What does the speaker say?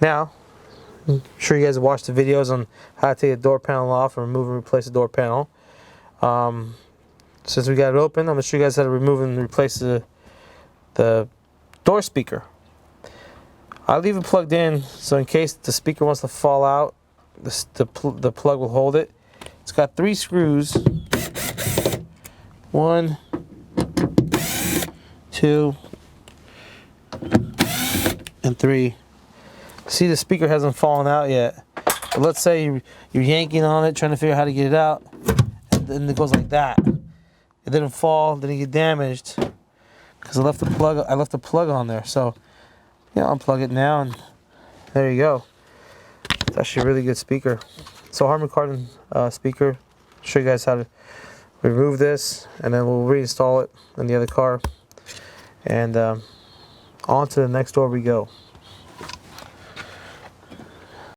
Now, I'm sure you guys have watched the videos on how to take the door panel off and remove and replace the door panel. Since we got it open, I'm going to show you guys how to remove and replace the door speaker. I leave it plugged in so in case the speaker wants to fall out, the plug will hold it. It's got 3 screws. 1, 2, and 3. See, the speaker hasn't fallen out yet. But let's say you're yanking on it, trying to figure out how to get it out, and then it goes like that. It didn't fall, didn't get damaged, because I left the plug on there. So, yeah, unplug it now, and there you go. It's actually a really good speaker. So Harman Kardon speaker. I'll show you guys how to remove this, and then we'll reinstall it in the other car, and on to the next door we go.